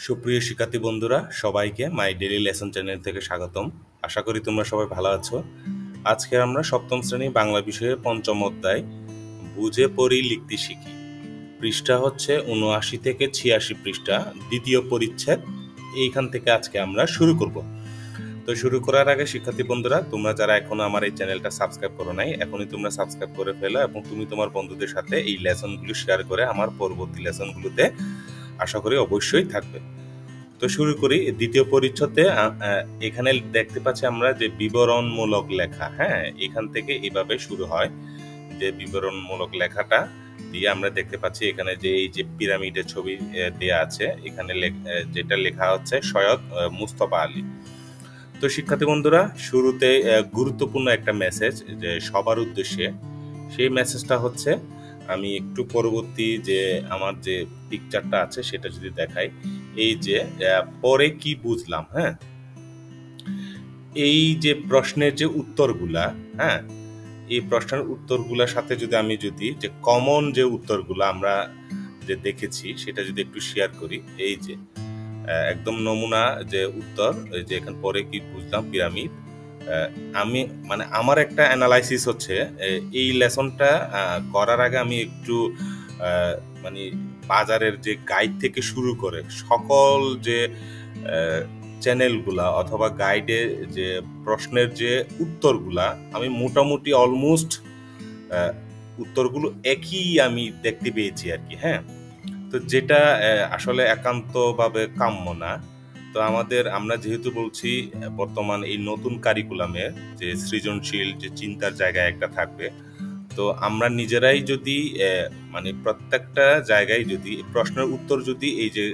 সুপ্রিয় শিক্ষার্থী বন্ধুরা, সবাইকে মাই ডেইলি লেসন চ্যানেল থেকে স্বাগতম। আশা করি তোমরা সবাই ভালো আছো। আজকে আমরা সপ্তম শ্রেণী বাংলা বিষয়ের পঞ্চম অধ্যায় বুঝে পড়ি লিখতে শিখি, পৃষ্ঠা হচ্ছে ৭৯ থেকে ৮৬ পৃষ্ঠা, দ্বিতীয় পরিচ্ছেদ। এইখান থেকে আজকে আমরা শুরু করব। তো শুরু করার আগে শিক্ষার্থী বন্ধুরা, তোমরা যারা এখনো আমার এই চ্যানেলটা সাবস্ক্রাইব করো নাই, এখনই তোমরা সাবস্ক্রাইব করে ফেলো এবং তুমি তোমার বন্ধুদের সাথে এই লেসনগুলো শেয়ার করে আমার পরবর্তী লেসনগুলোতে আশা করি অবশ্যই থাকবে। তো শুরু করি। দ্বিতীয় পরিচ্ছদে এখানে দেখতে পাচ্ছি আমরা যে বিবরণমূলক লেখা, হ্যাঁ, এখান থেকে এভাবে শুরু হয় যে বিবরণমূলক লেখাটা দিয়ে আমরা দেখতে পাচ্ছি এখানে যে এই যে পিরামিডের ছবি দেয়া আছে, এখানে যেটা লেখা হচ্ছে সৈয়দ মুস্তফা আলী। তো শিক্ষার্থী বন্ধুরা, শুরুতে গুরুত্বপূর্ণ একটা মেসেজ যে সবার উদ্দেশ্যে, সেই মেসেজটা হচ্ছে, আমি একটু পরবর্তী যে আমার যে পিকচারটা আছে সেটা যদি দেখাই, এই যে পরে কি বুঝলাম, হ্যাঁ, এই যে প্রশ্নের যে উত্তরগুলা, হ্যাঁ, এই প্রশ্নের উত্তরগুলোর সাথে যদি আমি যে কমন যে উত্তরগুলো আমরা যে দেখেছি সেটা যদি একটু শেয়ার করি, এই যে একদম নমুনা যে উত্তর, যে এখানে পরে কি বুঝলাম পিরামিড, আমি মানে আমার একটা অ্যানালাইসিস হচ্ছে এই লেসনটা করার আগে আমি একটু মানে বাজারের যে গাইড থেকে শুরু করে সকল যে চ্যানেলগুলা অথবা গাইডে যে প্রশ্নের যে উত্তরগুলা, আমি মোটামুটি অলমোস্ট উত্তরগুলো একই আমি দেখতে পেয়েছি আর কি, হ্যাঁ। তো যেটা আসলে একান্তভাবে কাম্য না। তো আমরা যেহেতু বলছি বর্তমান এই নতুন কারিকুলামে যে সৃজনশীল যে চিন্তার জায়গায় একটা থাকবে, তো আমরা নিজেরাই যদি মানে প্রত্যেকটা জায়গায় যদি প্রশ্নের উত্তর যদি এই যে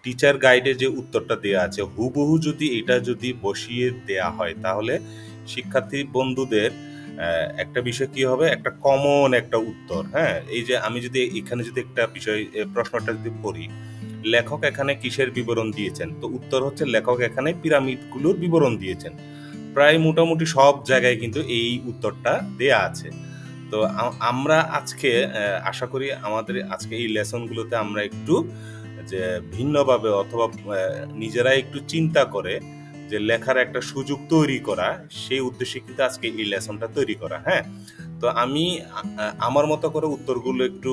টিচার গাইডে যে উত্তরটা দেওয়া আছে হুবহু যদি এটা যদি বসিয়ে দেয়া হয়, তাহলে শিক্ষার্থী বন্ধুদের একটা বিষয় কি হবে, একটা কমন একটা উত্তর, হ্যাঁ। এই যে আমি যদি এখানে যদি একটা বিষয় প্রশ্নটা যদি পড়ি, লেখক এখানে কিসের বিবরণ দিয়েছেন, তো উত্তর হচ্ছে লেখক এখানে পিরামিডগুলোর বিবরণ দিয়েছেন। প্রায় মোটামুটি সব জায়গায় কিন্তু এই উত্তরটা দেয়া আছে। তো আমরা আজকে আশা করি আমাদের আজকে এই লেসনগুলোতে আমরা একটু যে ভিন্নভাবে অথবা নিজেরাই একটু চিন্তা করে যে লেখার একটা সুযোগ তৈরি করা, সেই উদ্দেশ্যে কিন্তু আজকে এই লেসনটা তৈরি করা, হ্যাঁ। তো আমি আমার মতো করে উত্তরগুলো একটু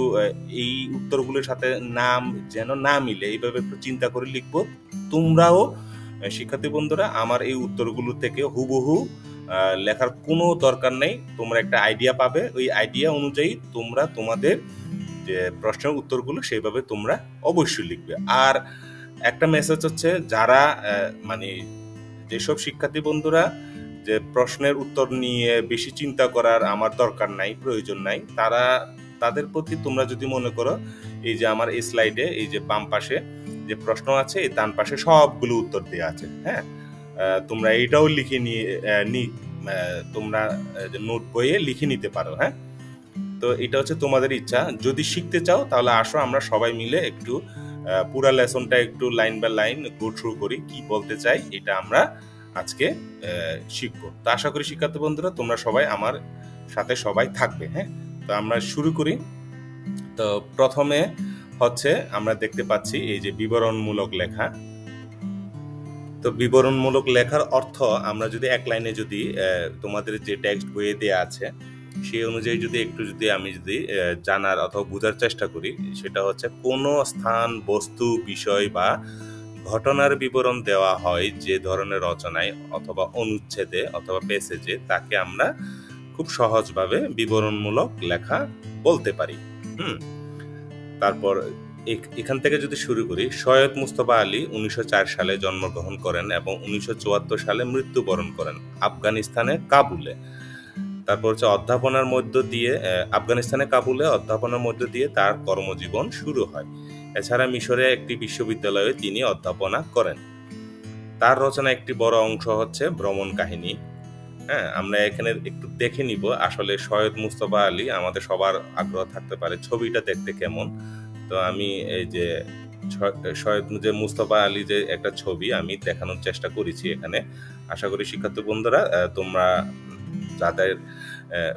এই উত্তরগুলোর সাথে নাম যেন না মিলে এইভাবে একটু চিন্তা করে লিখবো। তোমরাও শিক্ষার্থী বন্ধুরা আমার এই উত্তরগুলো থেকে হুবহু লেখার কোনো দরকার নেই, তোমরা একটা আইডিয়া পাবে, ওই আইডিয়া অনুযায়ী তোমরা তোমাদের যে প্রশ্নের উত্তরগুলো সেইভাবে তোমরা অবশ্যই লিখবে। আর একটা মেসেজ হচ্ছে, যারা মানে যেসব শিক্ষার্থী বন্ধুরা যে প্রশ্নের উত্তর নিয়ে বেশি চিন্তা করার আমার দরকার নাই, প্রয়োজন নাই, তাদের প্রতি তোমরা যদি মনে করো এই যে আমার এই স্লাইডে এই যে বাম পাশে যে প্রশ্ন আছে, এই ডান পাশে সবগুলো উত্তর দেওয়া আছে, হ্যাঁ, তোমরা এইটাও লিখে নিয়ে তোমরা নোট বইয়ে লিখে নিতে পারো, হ্যাঁ। তো এটা হচ্ছে তোমাদের ইচ্ছা। যদি শিখতে চাও তাহলে আসো, আমরা সবাই মিলে একটু পুরা লেসনটা একটু line by line go through করি, কি বলতে চাই এটা আমরা আজকে শিখবো। তো আশা করি শিক্ষার্থী বন্ধুরা তোমরা সবাই আমার সাথে সবাই থাকবে, হ্যাঁ। তো আমরা শুরু করি। তো প্রথমে হচ্ছে আমরা দেখতে পাচ্ছি এই যে বিবরণমূলক লেখা। তো বিবরণমূলক লেখার অর্থ আমরা যদি এক লাইনে যদি তোমাদের যে টেক্সট বইয়ে দেওয়া আছে সেই অনুযায়ী যদি আমি জানার অথবা বোঝার চেষ্টা করি, সেটা হচ্ছে কোনো স্থান, বস্তু, বিষয় বা ঘটনার বিবরণ দেওয়া হয় যে ধরনের রচনায় অথবা অনুচ্ছেদে অথবা প্যাসেজে, তাকে আমরা খুব সহজভাবে বিবরণমূলক লেখা বলতে পারি। তারপর এখান থেকে যদি শুরু করি, সৈয়দ মুস্তফা আলী 1904 সালে জন্মগ্রহণ করেন এবং 1974 সালে মৃত্যুবরণ করেন আফগানিস্তানের কাবুলে। তারপর হচ্ছে আফগানিস্তানের কাবুলে অধ্যাপনার মধ্য দিয়ে তার কর্মজীবন শুরু হয়। এছাড়া মিশরে একটি বিশ্ববিদ্যালয়ে তিনি অধ্যাপনা করেন। তার রচনা একটি বড় অংশ হচ্ছে ভ্রমণ কাহিনী, হ্যাঁ। আমরা এখানে একটু দেখে নিব আসলে সৈয়দ মুস্তফা আলী, আমাদের সবার আগ্রহ থাকতে পারে ছবিটা দেখতে কেমন। তো আমি এই যে সৈয়দ মুস্তফা আলী যে একটা ছবি আমি দেখানোর চেষ্টা করেছি এখানে। আশা করি শিক্ষার্থী বন্ধুরা তোমরা যাদের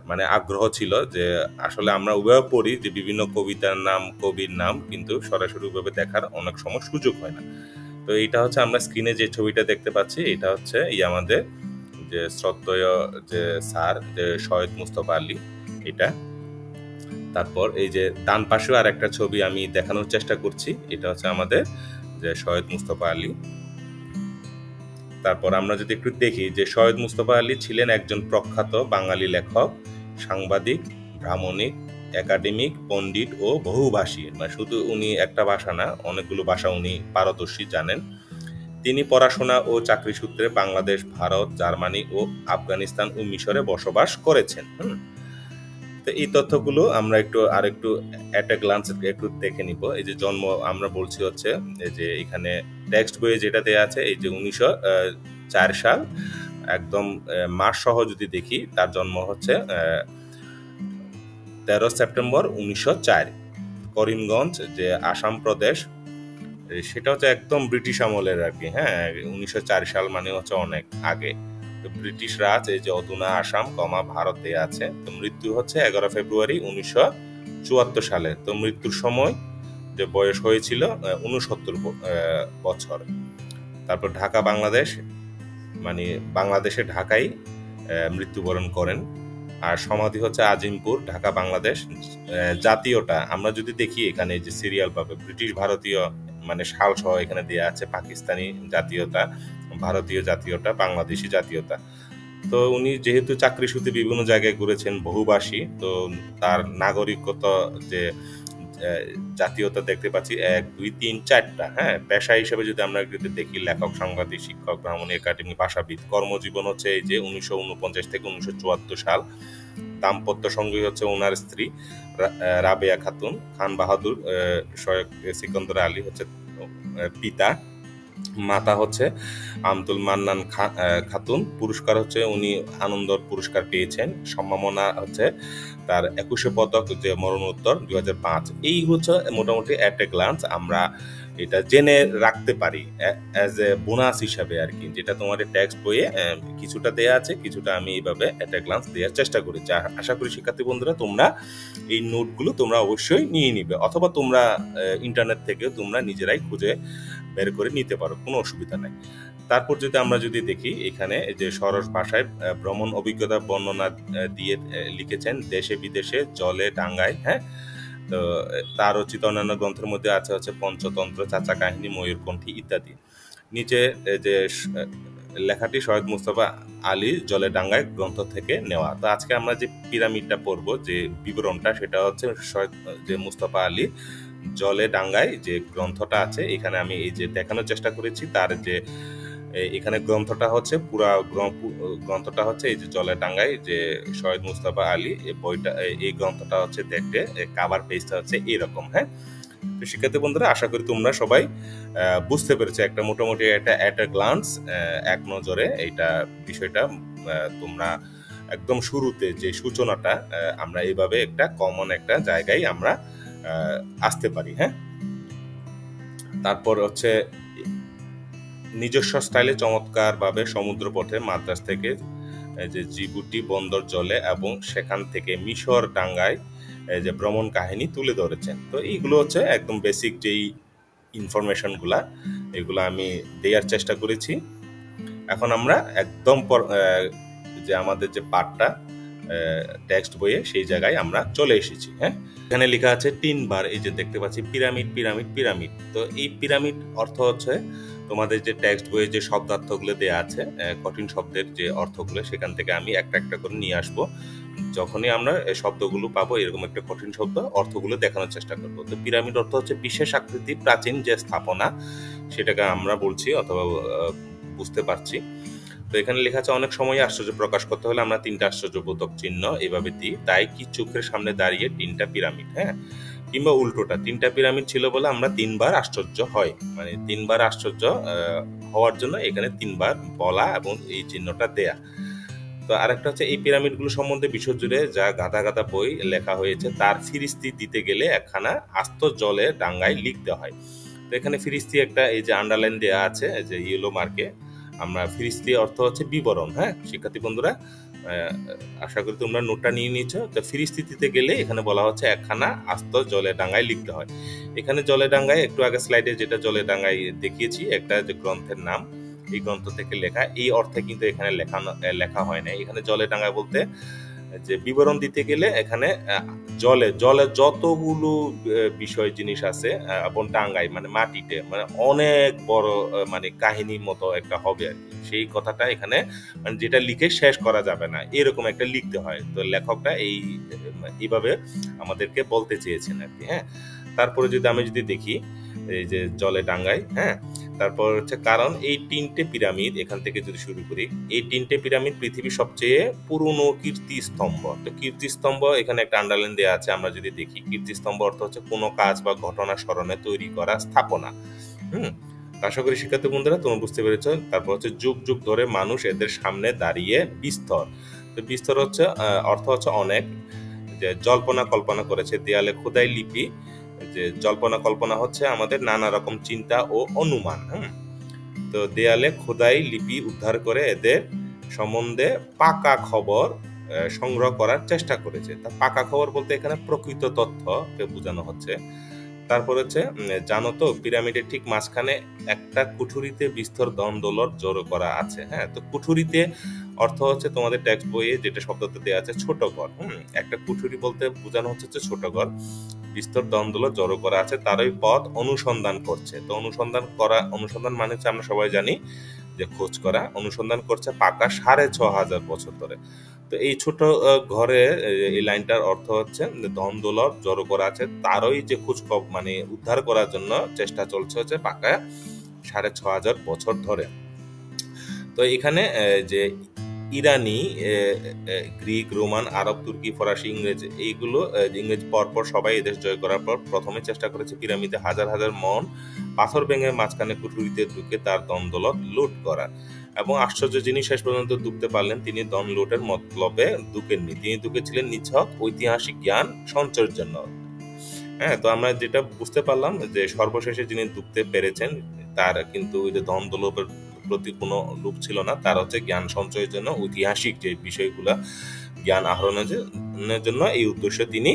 মানে আগ্রহ ছিল যে আসলে আমরা ওইভাবে পড়ি যে বিভিন্ন কবিতার নাম, কবির নাম, কিন্তু সরাসরি ওইভাবে দেখার অনেক সময় সুযোগ হয় না। তো এইটা হচ্ছে আমরা স্ক্রিনে যে ছবিটা দেখতে পাচ্ছি, এটা হচ্ছে আমাদের যে শ্রদ্ধেয় যে স্যার যে সৈয়দ মুস্তফা আলী, এটা। তারপর এই যে ডান পাশেও আর একটা ছবি আমি দেখানোর চেষ্টা করছি, এটা হচ্ছে আমাদের যে সৈয়দ মুস্তফা আলী। তারপর আমরা যদি একটু দেখি যে সৈয়দ মুস্তফা আলী ছিলেন একজন প্রখ্যাত বাঙালি লেখক, সাংবাদিক, ভ্রামণিক, একাডেমিক, পণ্ডিত ও বহুভাষী। মানে শুধু উনি একটা ভাষা না, অনেকগুলো ভাষা উনি পারদর্শী, জানেন। তিনি পড়াশোনা ও চাকরি সূত্রে বাংলাদেশ, ভারত, জার্মানি ও আফগানিস্তান ও মিশরে বসবাস করেছেন। তো এই তথ্যগুলো আমরা একটু অ্যাট এ গ্লান্স একটু দেখে নিব। এই যে জন্ম আমরা বলছি হচ্ছে এই যে এখানে টেক্সট বইয়ে যেটা দেয়া আছে, এই যে 1904 সাল, একদম মাস সহ যদি দেখি, তার জন্ম হচ্ছে 13 সেপ্টেম্বর 1904, করিমগঞ্জ, যে আসাম প্রদেশ। সেটা হচ্ছে একদম ব্রিটিশ আমলের আর কি। হ্যাঁ, 1904 সাল মানে হচ্ছে অনেক আগে। তো ব্রিটিশ রাজ, এই যে অধুনা আসাম, ভারতে আছে। তো মৃত্যু হচ্ছে 11 ফেব্রুয়ারি 1974 সালে। তো মৃত্যুর সময় যে বয়স হয়েছিল 69 বছর। তারপর ঢাকা, বাংলাদেশ, মানে বাংলাদেশে ঢাকায় মৃত্যুবরণ করেন। আর সমাধি হচ্ছে আজিমপুর, ঢাকা, বাংলাদেশ। জাতীয়টা আমরা যদি দেখি, এখানে যে সিরিয়াল পাবে, ব্রিটিশ, ভারতীয়, মানে সাল সহ এখানে দেয়া আছে, পাকিস্তানি জাতীয়তা, ভারতীয় জাতীয়তা, বাংলাদেশি জাতীয়তা। তো উনি যেহেতু চাকরি সূত্রে বিভিন্ন জায়গায় ঘুরেছেন, বহুভাষী, তো তার নাগরিকতা যে জাতীয়তা দেখতে পাচ্ছি 1, 2, 3, 4টা। হ্যাঁ, পেশা হিসেবে যদি আমরা একটু দেখি, লেখক, সাংবাদিক, শিক্ষক, ভ্রমণ, একাডেমি, ভাষাবিদ। কর্মজীবন হচ্ছে এই যে 1949 থেকে 1974 সাল। দাম্পত্য সঙ্গী হচ্ছে ওনার স্ত্রী রাবেয়া খাতুন, খান বাহাদুর সৈয়দ সিকন্দর আলী হচ্ছে পিতা, মাতা হচ্ছে আমতুল মান্নান খাতুন। পুরস্কার হচ্ছে উনি আনন্দর পুরস্কার পেয়েছেন। সম্মাননা হচ্ছে তার 21 পদক, যে মরণোত্তর 2005। এই হচ্ছে মোটামুটি অ্যাট এ গ্লান্স আমরা এটা জেনে রাখতে পারি অ্যাজ এ বোনাস হিসাবে আর কি, যেটা তোমার টেক্সট বইয়ে কিছুটা দেয়া আছে, কিছুটা আমি এইভাবে অ্যাট এ গ্লান্স দেওয়ার চেষ্টা করেছি। আশা করি শিক্ষার্থী বন্ধুরা তোমরা এই নোটগুলো তোমরা অবশ্যই নিয়ে নিবে, অথবা তোমরা ইন্টারনেট থেকে তোমরা নিজেরাই খুঁজে বের করে নিতে পারো, কোনো অসুবিধা নাই। তারপর আমরা যদি দেখি, এখানে যে সরস ভাষায় ভ্রমণ অভিজ্ঞতা বর্ণনা দিয়ে লিখেছেন দেশে বিদেশে, জলে, ডাঙ্গায়। হ্যাঁ, তো তার রচিত অন্যান্য গ্রন্থের মধ্যে আছে হচ্ছে পঞ্চতন্ত্র, চাচা কাহিনী, ময়ূরকণ্ঠী ইত্যাদি। নিচে যে লেখাটি সৈয়দ মুস্তফা আলী জলে ডাঙ্গায় গ্রন্থ থেকে নেওয়া। তো আজকে আমরা যে পিরামিডটা পড়বো, যে বিবরণটা, সেটা হচ্ছে সৈয়দ যে মুস্তফা আলী জলে ডাঙ্গায় যে গ্রন্থটা আছে, এখানে আমি এই যে দেখানোর চেষ্টা করেছি। তার যে এখানে গ্রন্থটা হচ্ছে গ্রন্থটা হচ্ছে এই যে জলে ডাঙ্গায় যে সৈয়দ মুস্তফা আলী, এই বইটা, এই গ্রন্থটা হচ্ছে দেখতে কাভার পেজটা হচ্ছে এরকম। হ্যাঁ, তো শিক্ষার্থী বন্ধুরা, আশা করি তোমরা সবাই বুঝতে পেরেছো একটা মোটামুটি একটা অ্যাট এ গ্লান্স, এক নজরে এইটা বিষয়টা। তোমরা একদম শুরুতে যে সূচনাটা, আমরা এইভাবে একটা কমন একটা জায়গায় আমরা আসতে পারি। হ্যাঁ, তারপর হচ্ছে নিজস্ব স্টাইলে চমৎকার ভাবে সমুদ্র পথে মাদ্রাজ থেকে যে জিবুটি বন্দর জলে এবং সেখান থেকে মিশর ডাঙ্গায় যে ভ্রমণ কাহিনী তুলে ধরেছেন। তো এইগুলো হচ্ছে একদম বেসিক যেই ইনফরমেশনগুলা, এগুলো আমি দেওয়ার চেষ্টা করেছি। এখন আমরা একদম যে আমাদের যে পার্টটা টেক্সট বইয়ে, সেই জায়গায় আমরা চলে এসেছি। হ্যাঁ, এখানে লেখা আছে 3 বার, এই যে দেখতে পাচ্ছি পিরামিড, পিরামিড, পিরামিড। তো এই পিরামিড অর্থ হচ্ছে তোমাদের যে টেক্সট বইয়ে যে শব্দার্থগুলো দেওয়া আছে, কঠিন শব্দের যে অর্থগুলো, সেখান থেকে আমি একটা একটা করে নিয়ে আসবো। যখনই আমরা এই শব্দগুলো পাবো, এরকম একটা কঠিন শব্দ, অর্থগুলো দেখানোর চেষ্টা করবো। তো পিরামিড অর্থ হচ্ছে বিশেষ আকৃতি, প্রাচীন যে স্থাপনা, সেটাকে আমরা বলছি অথবা বুঝতে পারছি। তো এখানে লেখা আছে অনেক সময় আশ্চর্য প্রকাশ করতে হলে আমরা 3টা আশ্চর্যবোধক চিহ্ন এভাবে দিই, তাই কি চোখের সামনে দাঁড়িয়ে 3টা পিরামিড। হ্যাঁ, কিংবা উল্টোটা, 3টা পিরামিড ছিল বলে আমরা 3 বার আশ্চর্য হয়, মানে 3 বার আশ্চর্য হওয়ার জন্য এখানে 3 বার বলা এবং এই চিহ্নটা দেয়া। তো আরেকটা হচ্ছে এই পিরামিডগুলো সম্বন্ধে বিশ্বজুড়ে যা গাদা গাদা বই লেখা হয়েছে, তার ফিরিস্তি দিতে গেলে একখানা আস্ত জলে ডাঙ্গায় লিখতে হয়। তো এখানে ফিরিস্তি একটা এই যে আন্ডারলাইন দেওয়া আছে, যে ইয়েলো মার্কে, আমরা ফিরিস্তি অর্থ হচ্ছে বিবরণ। হ্যাঁ শিক্ষার্থী বন্ধুরা, আশা করি তোমরা নোটটা নিয়ে নিচ্ছ। তো ফিরিস্তিতে গেলে এখানে বলা হচ্ছে একখানা আস্ত জলে ডাঙ্গায় লিখতে হয়। এখানে জলে ডাঙ্গায় একটু আগে স্লাইডে যেটা জলে ডাঙ্গায় দেখিয়েছি একটা যে গ্রন্থের নাম, এই গ্রন্থ থেকে লেখা, এই অর্থে কিন্তু এখানে লেখা হয় না। এখানে জলে ডাঙ্গায় বলতে যে বিবরণ দিতে গেলে এখানে জলে যতগুলো বিষয় জিনিস আছে এবং ডাঙ্গায় মানে মাটিতে মানে অনেক বড় মানে কাহিনীর মতো একটা হবে আর কি। সেই কথাটা এখানে মানে যেটা লিখে শেষ করা যাবে না এরকম একটা লিখতে হয়। তো লেখকটা এইভাবে আমাদেরকে বলতে চেয়েছেন আর কি। হ্যাঁ, তারপরে আমি যদি দেখি এই যে জলে ডাঙ্গায়, হ্যাঁ, তারপর হচ্ছে কারণ এই 3টে পিরামিড এখান থেকে যদি শুরু করি, এই 3টে পিরামিড পৃথিবীর সবচেয়ে পুরনো কীর্তিস্তম্ভ। তো কীর্তিস্তম্ভ এখানে একটা আন্ডারলাইন দেওয়া আছে। আমরা যদি দেখি কীর্তিস্তম্ভ অর্থ হচ্ছে কোনো কাজ বা ঘটনা স্মরণে তৈরি করা স্থাপনা। আশা করি শিক্ষার্থী বন্ধুরা তোমরা বুঝতে পেরেছ। তারপর হচ্ছে যুগ যুগ ধরে মানুষ এদের সামনে দাঁড়িয়ে বিস্তর, তো বিস্তর হচ্ছে অর্থ হচ্ছে অনেক, যে জল্পনা কল্পনা করেছে। দেয়ালে খোদাই লিপি, যে জল্পনা কল্পনা হচ্ছে আমাদের নানা রকম চিন্তা ও অনুমান। তো দেয়ালে খোদাই লিপি উদ্ধার করে এদের সম্বন্ধে পাকা খবর সংগ্রহ করার চেষ্টা করেছে। তা পাকা খবর বলতে এখানে প্রকৃত তথ্য বোঝানো হচ্ছে। তারপর হচ্ছে জানো তো পিরামিডের ঠিক মাঝখানে একটা কুঠুরিতে বিস্তর ধন দৌলত জড়ো করা আছে। হ্যাঁ, তো কুঠুরিতে অর্থ হচ্ছে তোমাদের টেক্সট বইয়ে যেটা শব্দতে দেওয়া আছে ছোট ঘর। একটা কুঠুরি বলতে বোঝানো হচ্ছে ছোট ঘর। বিস্তর ধন দৌলত জড়ো করা আছে, তারই পথ অনুসন্ধান করছে। তো অনুসন্ধান মানে হচ্ছে আমরা সবাই জানি যে খোঁজ করা। অনুসন্ধান করছে পাকা 6500 বছর ধরে। তো এই ছোট ঘরে এই লাইনটার অর্থ হচ্ছে ধন দৌলত জড়ো করা আছে, তারই যে খোঁজ মানে উদ্ধার করার জন্য চেষ্টা চলছে হচ্ছে পাকা 6500 বছর ধরে। তো এখানে যে ইরানি, গ্রিক, রোমান, আরব, তুর্কি, ফরাসি, ইংরেজ, এইগুলো ইংরেজ পরপর সবাই এদেশ জয় করার পর প্রথমে চেষ্টা করেছে পিরামিডে হাজার হাজার মন পাথর ভেঙে মাঝখানে কুঠুরিতে ঢুকে তার ধন দৌলত লুট করা। এবং আশ্চর্য যিনি শেষ পর্যন্ত ঢুকতে পারলেন তিনি ধন লুটের মতলবে ঢুকেননি, তিনি ঢুকেছিলেন নিছক ঐতিহাসিক জ্ঞান সঞ্চয়ের জন্য। হ্যাঁ, তো আমরা যেটা বুঝতে পারলাম যে সর্বশেষে যিনি ঢুকতে পেরেছেন তার কিন্তু ওই যে ধন দৌলতের প্রতি কোনো লোভ ছিল না, তার হচ্ছে জ্ঞান সঞ্চয়ের জন্য, ঐতিহাসিক যে বিষয়গুলা জ্ঞান আহরণের জন্য এই উদ্দেশ্যে তিনি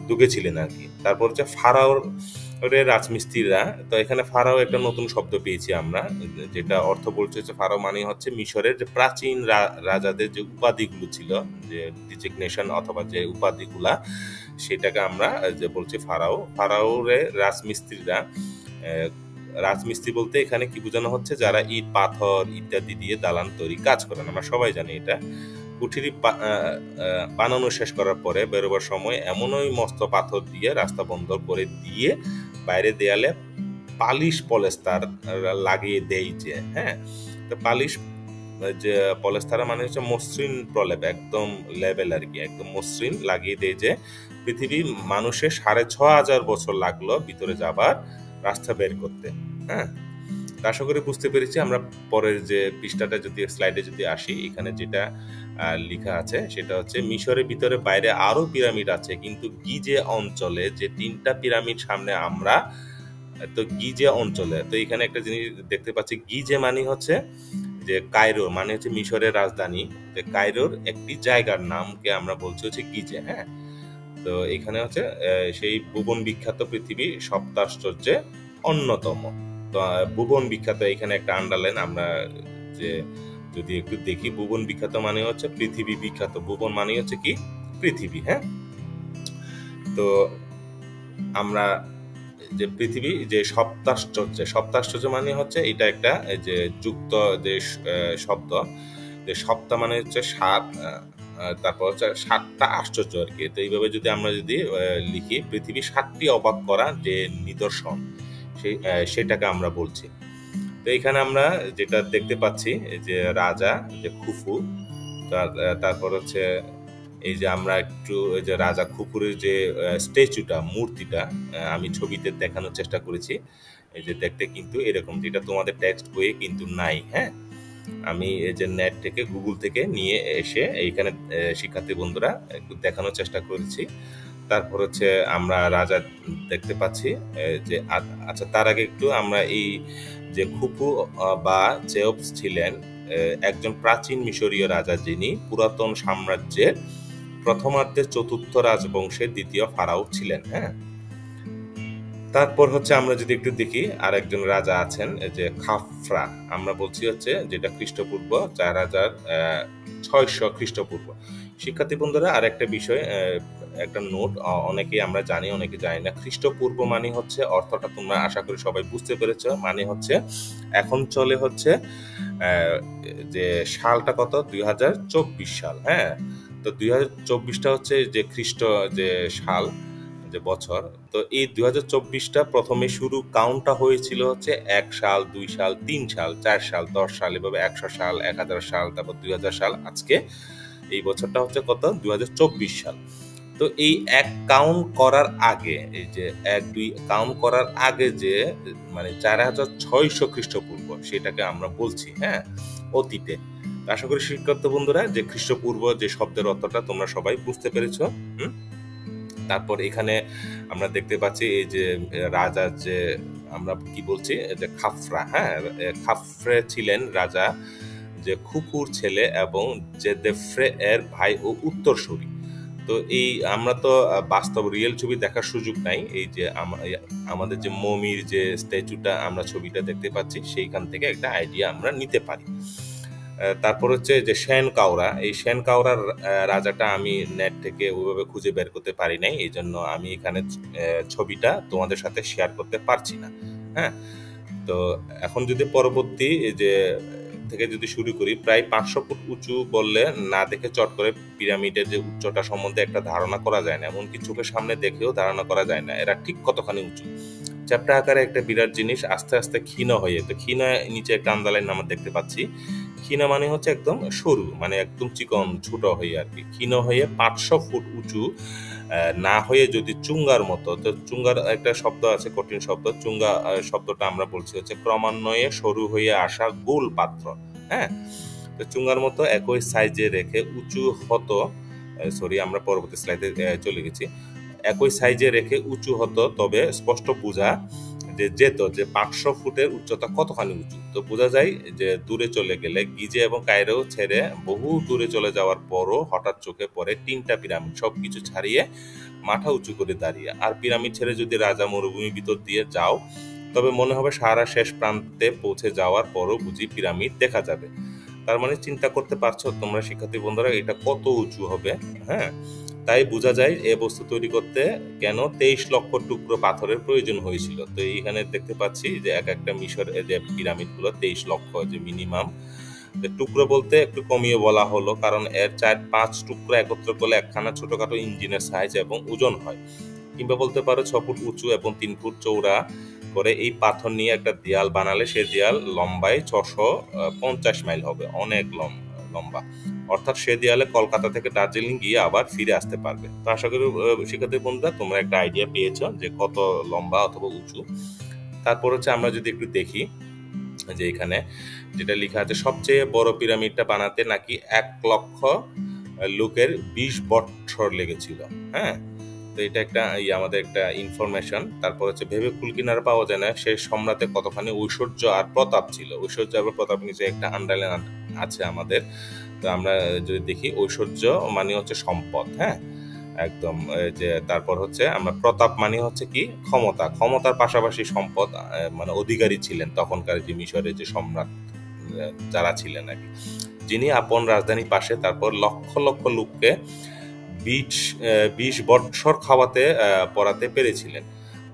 ঢুকেছিলেন আর কি। তারপর হচ্ছে ফারাওর রাজমিস্ত্রিরা। তো এখানে ফারাও একটা নতুন শব্দ পেয়েছি আমরা, যেটা অর্থ বলছে হচ্ছে ফারাও মানে হচ্ছে মিশরের যে প্রাচীন রাজাদের যে উপাধিগুলো ছিল, যে ডিজিগনেশন অথবা যে উপাধিগুলা, সেটাকে আমরা যে বলছি ফারাও। ফারাওরে রাজমিস্ত্রিরা, রাজমিস্ত্রি বলতে এখানে কি বোঝানো হচ্ছে যারা ইট পাথর ইত্যাদি দিয়ে দালান তৈরি কাজ করেন। আমরা সবাই জানি এটা। কুঠিরি বানানো শেষ করার পরে বেরোবার সময় এমনই মস্ত পাথর দিয়ে রাস্তা বন্ধ করে দিয়ে বাইরে দেয়ালে পালিশ পলেস্তার লাগিয়ে দেয় যে। হ্যাঁ, তো পালিশ যে পলেস্তারা মানে হচ্ছে মসৃণ প্রলেপ, একদম লেভেল আর কি, একদম মসৃণ লাগিয়ে দেয় যে পৃথিবী মানুষের 6500 বছর লাগলো ভিতরে যাবার রাস্তা বের করতে। হ্যাঁ, আশা করি বুঝতে পেরেছি। আমরা পরের যে পৃষ্ঠাটা যদি স্লাইডে যদি আসি, এখানে যেটা লেখা আছে সেটা হচ্ছে মিশরের ভিতরে বাইরে আরো পিরামিড আছে, কিন্তু গিজে অঞ্চলে যে 3টা পিরামিড সামনে আমরা, তো গিজে অঞ্চলে, তো এখানে একটা জিনিস দেখতে পাচ্ছি, গিজে মানে হচ্ছে যে কায়রো, মানে হচ্ছে মিশরের রাজধানী, যে কায়রোর একটি জায়গার নামকে আমরা বলছি হচ্ছে গিজে। হ্যাঁ, তো এখানে হচ্ছে সেই ভুবন বিখ্যাত পৃথিবী সপ্তাশ্চর্যে অন্যতম। তো ভুবন বিখ্যাত এখানে একটা আন্ডারলাইন, আমরা যে যদি একটু দেখি, ভুবন বিখ্যাত মানে হচ্ছে পৃথিবী বিখ্যাত, ভুবন মানে হচ্ছে কি পৃথিবী। হ্যাঁ, তো আমরা যে পৃথিবী যে সপ্তাশ্চর্য মানে হচ্ছে এটা একটা যে যুক্ত যে শব্দ, যে সপ্তাহ মানে হচ্ছে 7, তারপর হচ্ছে 7টা আশ্চর্য আর কি। তো এইভাবে যদি আমরা যদি লিখি পৃথিবী 7টি অবাক করা যে নিদর্শন, সেটাকে আমরা বলছি। তো এখানে আমরা যেটা দেখতে পাচ্ছি যে রাজা যে খুফু, তারপর হচ্ছে এই যে আমরা একটু যে রাজা খুফুরের যে স্ট্যাচুটা, মূর্তিটা আমি ছবিতে দেখানোর চেষ্টা করেছি। এই যে দেখতে কিন্তু এরকম, যেটা তোমাদের টেক্সট বইয়ে কিন্তু নাই। হ্যাঁ, আমি এই যে নেট থেকে, গুগল থেকে নিয়ে এসে এইখানে শিক্ষার্থী বন্ধুরা একটু দেখানোর চেষ্টা করেছি। তারপর হচ্ছে আমরা রাজা দেখতে পাচ্ছি যে। আচ্ছা, তার আগে একটু আমরা এই যে খুফু বা চেওপস ছিলেন, একজন প্রাচীন মিশরীয় রাজা, যিনি পুরাতন সাম্রাজ্যের প্রথমার্ধে চতুর্থ রাজবংশের দ্বিতীয় ফারাও ছিলেন। হ্যাঁ, তারপর হচ্ছে আমরা যদি একটু দেখি, আর একজন রাজা আছেন যে খাফরা, আমরা বলছি হচ্ছে যেটা খ্রিস্টপূর্ব 4600 খ্রিস্টপূর্ব। শিক্ষার্থী বন্ধুরা, আর একটা বিষয়, একটা নোট, অনেকেই আমরা জানি, অনেকে জানি না। খ্রিস্টপূর্ব মানে হচ্ছে, অর্থটা তোমরা আশা করি সবাই বুঝতে পেরেছ, মানে হচ্ছে এখন চলে হচ্ছে যে সালটা কত, 2024 সাল। হ্যাঁ, তো 2024টা হচ্ছে যে খ্রিস্ট যে সাল, যে বছর। তো এই 2024টা প্রথমে শুরু কাউন্টটা হয়েছিল হচ্ছে 1 সাল, 2 সাল, 3 সাল, 4 সাল, 10 সাল, এভাবে 100 সাল, 1000 সাল, তারপর 2000 সাল। আজকে এই বছরটা হচ্ছে কত, 2024 সাল। তো এই এক কাউন্ট করার আগে, এই যে 1-2 কাউন্ট করার আগে যে মানে 4600 খ্রিস্টপূর্ব, সেটাকে আমরা বলছি হ্যাঁ অতীতে। আশা করি শিক্ষার্থী বন্ধুরা যে খ্রিস্টপূর্ব যে শব্দের অর্থটা তোমরা সবাই বুঝতে পেরেছো। তারপর এখানে আমরা দেখতে পাচ্ছি এই যে রাজা, যে আমরা কি বলছি যে খাফরা। হ্যাঁ, খাফরে ছিলেন রাজা যে খুফুর ছেলে এবং যে দেফরে এর ভাই ও উত্তরসূরি। তো এই আমরা তো বাস্তব রিয়েল ছবি দেখার সুযোগ নাই, এই যে আমাদের যে মমির যে স্ট্যাচুটা আমরা ছবিটা দেখতে পাচ্ছি, সেইখান থেকে একটা আইডিয়া আমরা নিতে পারি। তারপর হচ্ছে যে সেন কাউরা, এই সেন কাউরার রাজাটা আমি নেট থেকে ওইভাবে খুঁজে বের করতে পারি নাই, এই জন্য আমি এখানে ছবিটা তোমাদের সাথে শেয়ার করতে পারছি না। হ্যাঁ, তো এখন যদি পরবর্তী যে থেকে যদি শুরু করি, প্রায় 500 ফুট উঁচু বললে না দেখে চট করে পিরামিডের যে উচ্চতা সম্বন্ধে একটা ধারণা করা যায় না, এমনকি চোখের সামনে দেখেও ধারণা করা যায় না এরা ঠিক কতখানি উঁচু। চ্যাপ্টা আকারে একটা বিরাট জিনিস আস্তে আস্তে ক্ষীণ হয়ে, তো ক্ষীণ নিচে একটা আন্দালাইন আমরা দেখতে পাচ্ছি। ক্ষীণ মানে হচ্ছে একদম সরু, মানে একদম চিকন ছোট হয়ে আর কি, ক্ষীণ হয়ে 500 ফুট উঁচু না হয়ে যদি চুঙ্গার মতো, তো চুঙ্গার একটা শব্দ আছে, কঠিন শব্দ, চুঙ্গা শব্দটা আমরা বলছি হচ্ছে ক্রমান্বয়ে সরু হয়ে আসা গোল পাত্র। হ্যাঁ, তো চুঙ্গার মতো একই সাইজে রেখে উঁচু হতো, সরি আমরা পরবর্তী স্লাইডে চলে গেছি, একই সাইজে রেখে উঁচু হতো, তবে স্পষ্ট বোঝা যে যেত যে 500 ফুটের উচ্চতা কতখানি উঁচু। তো বোঝা যায় যে দূরে চলে গেলে, গিজে এবং কায়রো ছেড়ে বহু দূরে চলে যাওয়ার পরও হঠাৎ চোখে পড়ে 3টা পিরামিড, সবকিছু ছাড়িয়ে মাথা উঁচু করে দাঁড়িয়ে। আর পিরামিড ছেড়ে যদি রাজা মরুভূমির ভিতর দিয়ে যাও, তবে মনে হবে সাহারা শেষ প্রান্তে পৌঁছে যাওয়ার পরও বুঝি পিরামিড দেখা যাবে। তার মানে চিন্তা করতে পারছো তোমরা শিক্ষার্থী বন্ধুরা, এটা কত উঁচু হবে। হ্যাঁ, তাই বোঝা যায় এ বস্তু তৈরি করতে কেন 23 লক্ষ টুকরো পাথরের প্রয়োজন হয়েছিল। তো এইখানে দেখতে পাচ্ছি যে এক একটা মিশরের যে পিরামিডগুলো 23 লক্ষ যে মিনিমাম। টুকরো বলতে একটু কমিয়ে বলা হলো, কারণ এর 4-5 টুকরো একত্র করলে একখানা ছোটখাটো ইঞ্জিনের সাইজ এবং ওজন হয়। কিংবা বলতে পারো 6 ফুট উঁচু এবং 3 ফুট চৌড়া করে এই পাথর নিয়ে একটা দেয়াল বানালে সে দেয়াল লম্বায় 650 মাইল হবে, অনেক লম্বা। অর্থাৎ সে দেয়ালে কলকাতা থেকে দার্জিলিং গিয়ে আবার ফিরে আসতে পারবে। তো আশা করি শিক্ষার্থী বন্ধুরা তোমরা একটা আইডিয়া পেয়েছো যে কত লম্বা অথবা উঁচু। তারপর হচ্ছে আমরা যদি একটু দেখি যে এখানে যেটা লেখা আছে, সবচেয়ে বড় পিরামিডটা বানাতে নাকি 1 লক্ষ লোকের 20 বছর লেগেছিল। হ্যাঁ, তো এটা একটা আমাদের একটা ইনফরমেশন। তারপর হচ্ছে ভেবে কুল কিনারা পাওয়া যায় না সে সম্রাটের কতখানি ঐশ্বর্য আর প্রতাপ ছিল। ঐশ্বর্য আর প্রতাপ নিচে একটা আন্ডারলাইন আছে আমাদের। তো আমরা যদি দেখি, ঐশ্বর্য মানে হচ্ছে সম্পদ। হ্যাঁ, একদম যে তারপর হচ্ছে আমরা প্রতাপ মানে হচ্ছে কি ক্ষমতা, ক্ষমতার পাশাপাশি সম্পদ, মানে অধিকারী ছিলেন তখনকার যে মিশরের যে সম্রাট যারা ছিলেন আর কি, যিনি আপন রাজধানী পাশে তারপর লক্ষ লক্ষ লোককে 20 বছর খাওয়াতে পড়াতে পেরেছিলেন।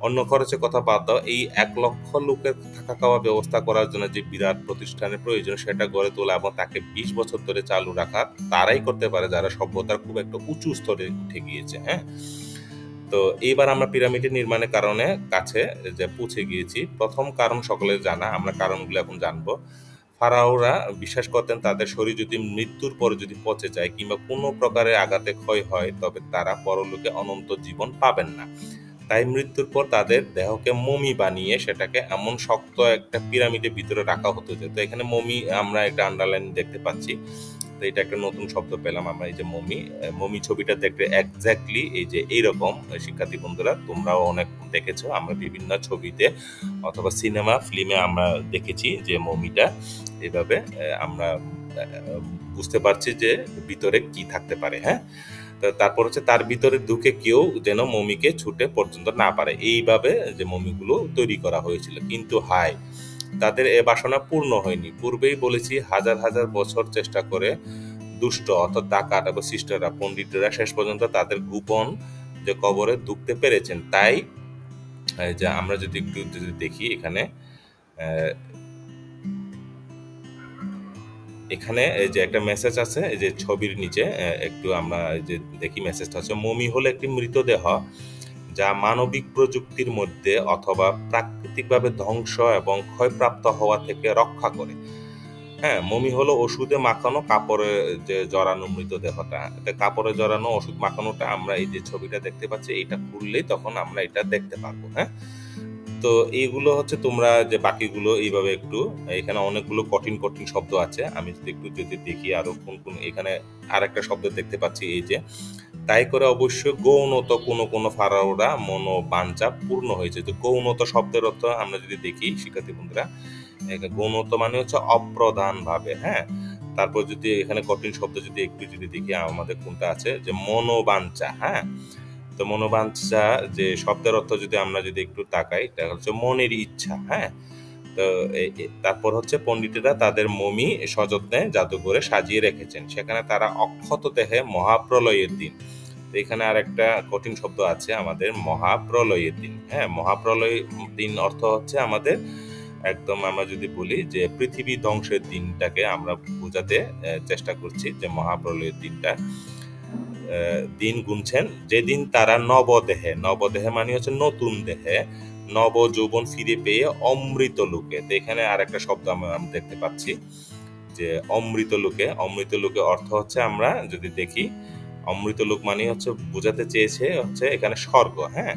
অন্য খরচের কথা বাদ দাও, এই 1 লক্ষ লোকের থাকা খাওয়া ব্যবস্থা করার জন্য যে বিরাট প্রতিষ্ঠানের প্রয়োজন সেটা গড়ে তোলা এবং তাকে 20 বছর ধরে চালু রাখা তারাই করতে পারে যারা সভ্যতার খুব একটা উঁচু স্তরে উঠে গিয়েছে। হ্যাঁ, তো এইবার আমরা পিরামিডের নির্মাণের কারণে কাছে যে পৌঁছে গিয়েছি। প্রথম কারণ সকলের জানা, আমরা কারণগুলো এখন জানবো। ফারাওরা বিশ্বাস করতেন তাদের শরীর যদি মৃত্যুর পরে যদি পচে যায় কিংবা কোনো প্রকারের আঘাতে ক্ষয় হয়, তবে তারা পরলোকে অনন্ত জীবন পাবেন না। তাই মৃত্যুর পর তাদের দেহকে মমি বানিয়ে সেটাকে এমন শক্ত একটা পিরামিডের ভিতরে রাখা হতো। তো এখানে মমি আমরা একটা আন্ডারলাইন দেখতে পাচ্ছি। তো এটা একটা নতুন শব্দ পেলাম আমরা, এই যে মমি। মমি ছবিটা দেখতে এক্স্যাক্টলি এই যে এইরকম। শিক্ষার্থী বন্ধুরা, তোমরাও অনেক দেখেছো, আমরা বিভিন্ন ছবিতে অথবা সিনেমা ফিল্মে আমরা দেখেছি যে মমিটা এভাবে আমরা বুঝতে পারছি যে ভিতরে কি থাকতে পারে। হ্যাঁ, তারপর হচ্ছে তার ভিতরে ঢুকে কেউ যেন মমিকে ছুটে পর্যন্ত না পারে, এইভাবে যে মমিগুলো তৈরি করা হয়েছিল। কিন্তু হায়, তাদের এ বাসনা পূর্ণ হয়নি। পূর্বেই বলেছি, হাজার হাজার বছর চেষ্টা করে দুষ্ট অর্থাৎ ডাকাত এবং শিষ্টরা, পণ্ডিতরা শেষ পর্যন্ত তাদের গোপন যে কবরে ঢুকতে পেরেছেন। তাই যে আমরা যদি একটু যদি দেখি এখানে, এখানে এই যে একটা মেসেজ আছে এই যে ছবির নিচে, একটু আমরা যে দেখি মেসেজটা হচ্ছে, মমি হলো একটি মৃতদেহ যা মানবিক প্রযুক্তির মধ্যে অথবা প্রাকৃতিকভাবে ধ্বংস এবং ক্ষয়প্রাপ্ত হওয়া থেকে রক্ষা করে। হ্যাঁ, মমি হলো ওষুধে মাখানো কাপড়ে যে জড়ানো মৃতদেহটা। কাপড়ে জড়ানো ওষুধ মাখানোটা আমরা এই যে ছবিটা দেখতে পাচ্ছি, এটা খুললেই তখন আমরা এটা দেখতে পারবো। হ্যাঁ, তো এইগুলো হচ্ছে তোমরা যে বাকিগুলো এইভাবে একটু, এখানে অনেকগুলো কঠিন কঠিন শব্দ আছে, আমি যদি একটু যদি দেখি আরো কোন কোন, এখানে আরেকটা শব্দ দেখতে পাচ্ছি এই যে, তাই করে অবশ্য গৌণত কোনো কোনো ফারাওরা মনোবাঞ্ছা পূর্ণ হয়েছে। তো গৌণত শব্দের অর্থ আমরা যদি দেখি শিক্ষার্থী বন্ধুরা, গৌণত মানে হচ্ছে অপ্রধান ভাবে। হ্যাঁ, তারপর যদি এখানে কঠিন শব্দ যদি একটু যদি দেখি আমাদের কোনটা আছে, যে মনোবাঞ্ছা। হ্যাঁ, তো মনোবাঞ্ছা যে শব্দের অর্থ যদি আমরা যদি একটু তাকাই, এটা হচ্ছে মনের ইচ্ছা। হ্যাঁ, তো তারপর হচ্ছে পণ্ডিতেরা তাদের মমি সযত্নে জাদুঘরে সাজিয়ে রেখেছেন, সেখানে তারা অক্ষত দেহে মহাপ্রলয়ের দিন। তো এখানে আর একটা কঠিন শব্দ আছে আমাদের, মহাপ্রলয়ের দিন। হ্যাঁ, মহাপ্রলয় দিন অর্থ হচ্ছে আমাদের একদম, আমরা যদি বলি যে পৃথিবী ধ্বংসের দিনটাকে আমরা বোঝাতে চেষ্টা করছি, যে মহাপ্রলয়ের দিনটা দিন গুনছেন, যেদিন তারা নবদেহে, নবদেহে মানে হচ্ছে নতুন দেহে, নব যৌবন ফিরে পেয়ে অমৃত লোকে। তো এখানে আর একটা শব্দ আমরা দেখতে পাচ্ছি যে অমৃত লোকে। অমৃত লোকে অর্থ হচ্ছে আমরা যদি দেখি, অমৃত লোক মানে হচ্ছে বোঝাতে চেয়েছে হচ্ছে এখানে স্বর্গ। হ্যাঁ,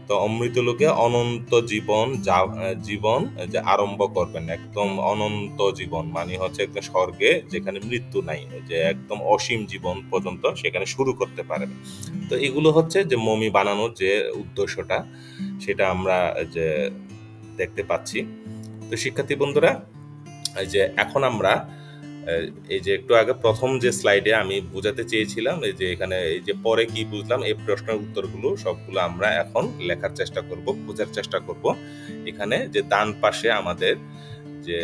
তো অমৃত লোকে অনন্ত জীবন জীবন যে আরম্ভ করবেন, একদম অনন্ত জীবন মানে হচ্ছে একদম স্বর্গে যেখানে মৃত্যু নাই, যে একদম অসীম জীবন পর্যন্ত সেখানে শুরু করতে পারেন। তো এগুলো হচ্ছে যে মমি বানানোর যে উদ্দেশ্যটা, সেটা আমরা যে দেখতে পাচ্ছি। তো শিক্ষার্থী বন্ধুরা, এই যে এখন আমরা এই যে একটু আগে প্রথম যে স্লাইডে আমি বোঝাতে চেয়েছিলাম, এই যে এখানে এই যে পরে কি বুঝলাম, এই প্রশ্নের উত্তরগুলো সবগুলো আমরা এখন লেখার চেষ্টা করব, খোঁজার চেষ্টা করব। এখানে যে ডান পাশে আমাদের যে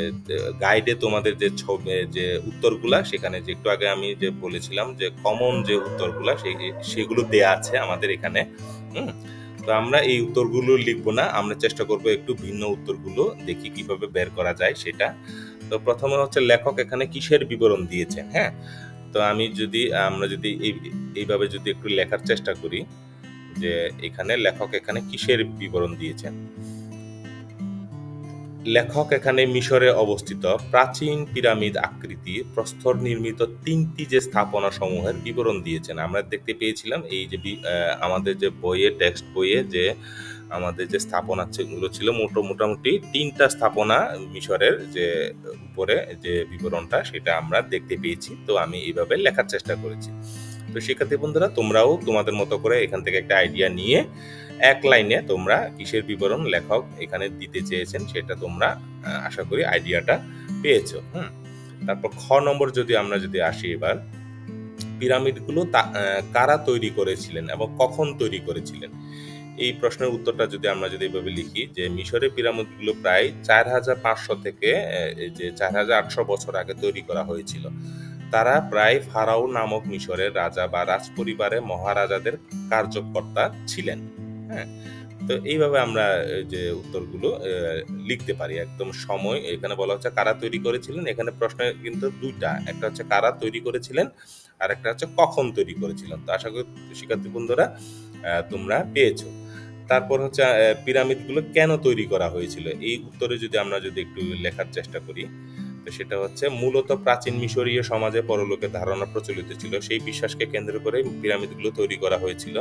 গাইডে তোমাদের যে ছবি যে উত্তরগুলা, সেখানে যে একটু আগে আমি যে বলেছিলাম যে কমন যে উত্তরগুলা সেগুলো দেয়া আছে আমাদের এখানে। তো আমরা এই উত্তরগুলো লিখবো না, আমরা চেষ্টা করব একটু ভিন্ন উত্তরগুলো দেখি কিভাবে বের করা যায় সেটা। তো প্রথমে হচ্ছে লেখক এখানে কিসের বিবরণ দিয়েছেন। হ্যাঁ, তো আমরা যদি এইভাবে যদি একটু লেখার চেষ্টা করি যে এখানে লেখক এখানে কিসের বিবরণ দিয়েছেন। লেখক এখানে মিশরে অবস্থিত প্রাচীন পিরামিড আকৃতির প্রস্তর নির্মিত 3টি যে স্থাপনা সমূহের বিবরণ দিয়েছেন। আমরা দেখতে পেয়েছিলাম এই যে আমাদের যে বইয়ে, টেক্সট বইয়ে যে আমাদের যে স্থাপনা গুলো ছিল, মোটামুটি 3টা স্থাপনা মিশরের যে উপরে যে বিবরণটা সেটা আমরা দেখতে পেয়েছি। তো আমি এইভাবে লেখার চেষ্টা করেছি। তো শিক্ষার্থী বন্ধুরা, তোমরাও তোমাদের মতো করে এখান থেকে একটা আইডিয়া নিয়ে এক লাইনে তোমরা কিসের বিবরণ লেখক এখানে দিতে চেয়েছেন সেটা তোমরা আশা করি আইডিয়াটা পেয়েছো। তারপর খ নম্বর যদি আমরা যদি আসি, এবার পিরামিডগুলো কারা তৈরি করেছিলেন এবং কখন তৈরি করেছিলেন, এই প্রশ্নের উত্তরটা যদি আমরা যদি এভাবে লিখি যে মিশরের পিরামিডগুলো প্রায় 4500 থেকে যে 4800 বছর আগে তৈরি করা হয়েছিল। তারা প্রায় ফারাও নামক মিশরের রাজা বা রাজপরিবারের মহারাজাদের কার্যকর্তা ছিলেন। হ্যাঁ, তো এইভাবে আমরা যে উত্তরগুলো লিখতে পারি। একদম সময় এখানে বলা হচ্ছে কারা তৈরি করেছিলেন, এখানে প্রশ্ন কিন্তু দুইটা, একটা হচ্ছে কারা তৈরি করেছিলেন আর একটা হচ্ছে কখন তৈরি করেছিলেন। তো আশা করি শিক্ষার্থী বন্ধুরা তোমরা পেয়েছো। তারপর হচ্ছে পিরামিডগুলো কেন তৈরি করা হয়েছিল, এই উত্তরে যদি আমরা যদি একটু লেখার চেষ্টা করি, তো সেটা হচ্ছে মূলত প্রাচীন মিশরীয় সমাজে পরলোকের ধারণা প্রচলিত ছিল, সেই বিশ্বাসকে কেন্দ্র করে পিরামিডগুলো তৈরি করা হয়েছিল।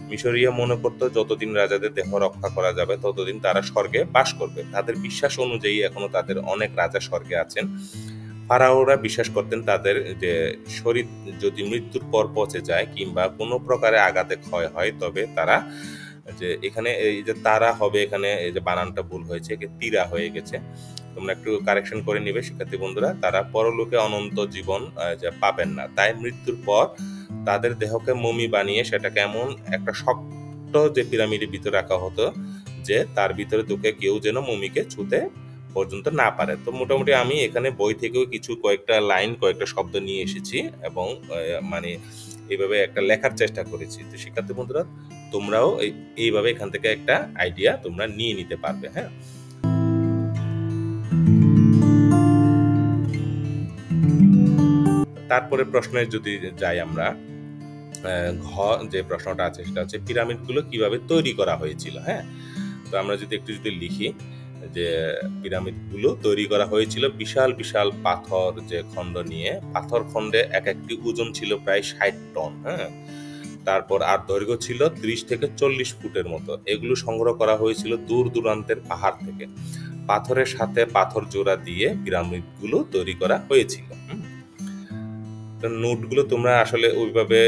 মিশরীয় মনে করত যতদিন রাজাদের দেহ রক্ষা করা যাবে ততদিন তারা স্বর্গে বাস করবে। তাদের বিশ্বাস অনুযায়ী এখনো তাদের অনেক রাজা স্বর্গে আছেন। ফারাওরা বিশ্বাস করতেন তাদের যে শরীর যদি মৃত্যুর পর পচে যায় কিংবা কোনো প্রকারে আঘাতে ক্ষয় হয়, তবে তারা যে এখানে এই যে তারা হবে, এখানে এই যে বানানটা ভুল হয়েছে, তিরা হয়ে গেছে, তোমরা একটু কারেকশন করে নিবে শিক্ষার্থী বন্ধুরা। তারা পরলোকে অনন্ত জীবন যে পাবেন না, তাই মৃত্যুর পর তাদের দেহকে মমি বানিয়ে সেটাকে এমন একটা শক্ত যে পিরামিডের ভিতরে রাখা হতো যে তার ভিতরে ঢুকে কেউ যেন মমিকে ছুতে পর্যন্ত না পারে। তো মোটামুটি আমি এখানে বই থেকেও কিছু কয়েকটা লাইন, কয়েকটা শব্দ নিয়ে এসেছি এবং মানে এইভাবে একটা লেখার চেষ্টা করেছি। তো শিক্ষার্থী বন্ধুরা, তোমরাও এইভাবে এখান থেকে একটা আইডিয়া তোমরা নিয়ে নিতে পারবে। হ্যাঁ, তারপরে প্রশ্নে যদি যাই আমরা, ঘ যে প্রশ্নটা আছে সেটা হচ্ছে পিরামিডগুলো কিভাবে তৈরি করা হয়েছিল। হ্যাঁ, তো আমরা যদি একটু লিখি যে পিরামিডগুলো তৈরি করা হয়েছিল বিশাল বিশাল পাথর যে খণ্ড নিয়ে। পাথর খণ্ডে এক একটি ওজন ছিল প্রায় 60 টন। হ্যাঁ, তারপর আর দৈর্ঘ্য ছিল 30 থেকে 40 ফুটের মতো। এগুলো সংগ্রহ করা হয়েছিল দূর দূরান্তের পাহাড় থেকে। পাথরের সাথে পাথর জোড়া দিয়ে পিরামিডগুলো তৈরি করা হয়েছিল। নোটগুলো তোমরা আসলে ওইভাবে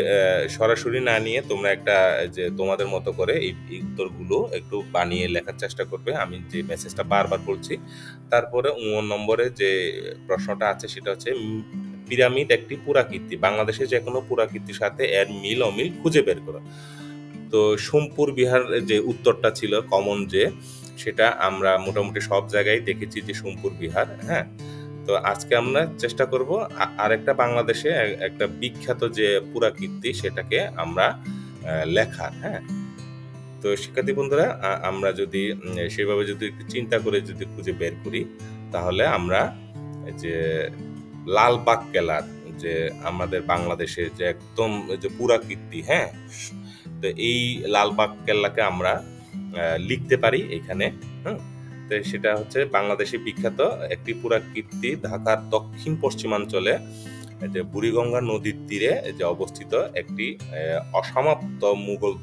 সরাসরি না নিয়ে তোমরা একটা যে তোমাদের মতো করে এই উত্তরগুলো একটু বানিয়ে লেখার চেষ্টা করবে। আমি যে মেসেজটা বারবার বলছি। তারপরে 9 নম্বরে যে প্রশ্নটা আছে সেটা হচ্ছে পিরামিড একটি পুরাকীর্তি, বাংলাদেশে যে কোনো পুরাকীর্তির সাথে এর মিল অমিল খুঁজে বের করো। তো সোমপুর বিহার যে উত্তরটা ছিল কমন, যে সেটা আমরা মোটামুটি সব জায়গায় দেখেছি যে সোমপুর বিহার। হ্যাঁ, তো আজকে আমরা চেষ্টা করব আরেকটা বাংলাদেশে একটা বিখ্যাত যে পুরাকীর্তি সেটাকে আমরা লেখার। হ্যাঁ, তো শিক্ষার্থী বন্ধুরা, আমরা যদি সেভাবে যদি একটু চিন্তা করে যদি খুঁজে বের করি, তাহলে আমরা যে লালবাগ কেল্লার যে আমাদের বাংলাদেশের যে একদম যে পুরাকীর্তি, হ্যাঁ, তো এই লালবাগ কেল্লাকে আমরা লিখতে পারি এখানে। তো সেটা হচ্ছে বাংলাদেশে বিখ্যাত একটি পুরাকীর্তি, ঢাকার দক্ষিণ পশ্চিমাঞ্চলে যে বুড়িগঙ্গা নদীর তীরে যে অবস্থিত একটি অসমাপ্ত মুঘল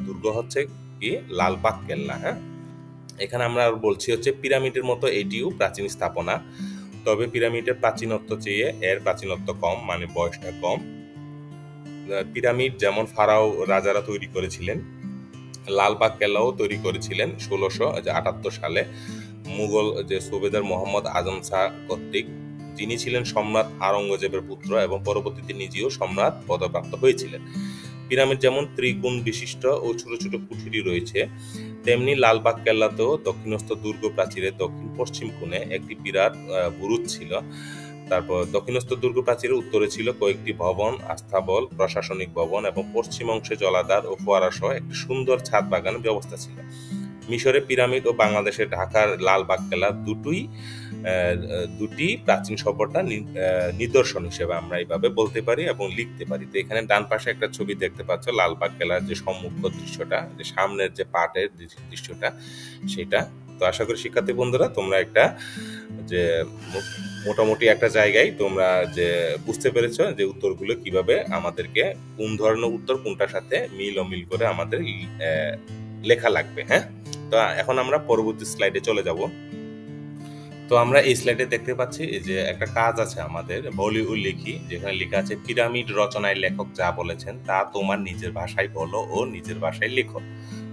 দুর্গ হচ্ছে কি লালবাগ কেল্লা। হ্যাঁ, এখানে আমরা বলছি হচ্ছে পিরামিডের মতো এটিও প্রাচীন স্থাপনা, তবে পিরামিডের প্রাচীনত্ব চেয়ে এর প্রাচীনত্ব কম, মানে বয়সটা কম। পিরামিড যেমন ফারাও রাজারা তৈরি করেছিলেন, লালবাগ কেল্লাও তৈরি করেছিলেন 1678 সালে মুঘল যে সুবেদার মোহাম্মদ আজম শাহ কর্তৃক, যিনি ছিলেন সম্রাট আওরঙ্গজেবের পুত্র এবং পরবর্তীতে নিজেও সম্রাট পদপ্রাপ্ত হয়েছিলেন। পিরামিড যেমন ত্রিগুণ বিশিষ্ট ও ছোট ছোট কুঠিরি রয়েছে, তেমনি লালবাগ কেল্লাতেও দক্ষিণস্থ দুর্গ প্রাচীরের দক্ষিণ পশ্চিম কোণে একটি বিরাট বুরুজ ছিল। তারপর দক্ষিণস্থ দুর্গ প্রাচীরের উত্তরে ছিল কয়েকটি ভবন, আস্তাবল, প্রশাসনিক ভবন এবং পশ্চিম অংশে জলাধার ও ফোয়ারা সহ একটি সুন্দর ছাদ বাগানের ব্যবস্থা ছিল। মিশরের পিরামিড ও বাংলাদেশের ঢাকার লালবাগ কেল্লা দুটি প্রাচীন সভ্যতার নিদর্শন হিসেবে আমরা এইভাবে বলতে পারি এবং লিখতে পারি। তো এখানে ডান পাশে একটা ছবি দেখতে পাচ্ছ, লালবাগ কেল্লার যে সম্মুখ দৃশ্যটা, যে সামনের যে পাটের দৃশ্যটা সেটা। তো আশা করি শিক্ষার্থী বন্ধুরা তোমরা একটা যে মোটামুটি একটা জায়গায় তোমরা যে বুঝতে পেরেছো যে উত্তরগুলো কিভাবে আমাদেরকে কোন ধরনের উত্তর কোনটার সাথে মিল অমিল করে আমাদের লেখা লাগবে। হ্যাঁ, তো এখন আমরা পরবর্তী স্লাইডে চলে যাব। তো আমরা এই স্লাইডে দেখতে পাচ্ছি যে একটা কাজ আছে আমাদের, বলি উল্লেখি, যেখানে লেখা আছে পিরামিড রচনায় লেখক যা বলেছেন তা তোমার নিজের ভাষায় বলো ও নিজের ভাষায় লেখো।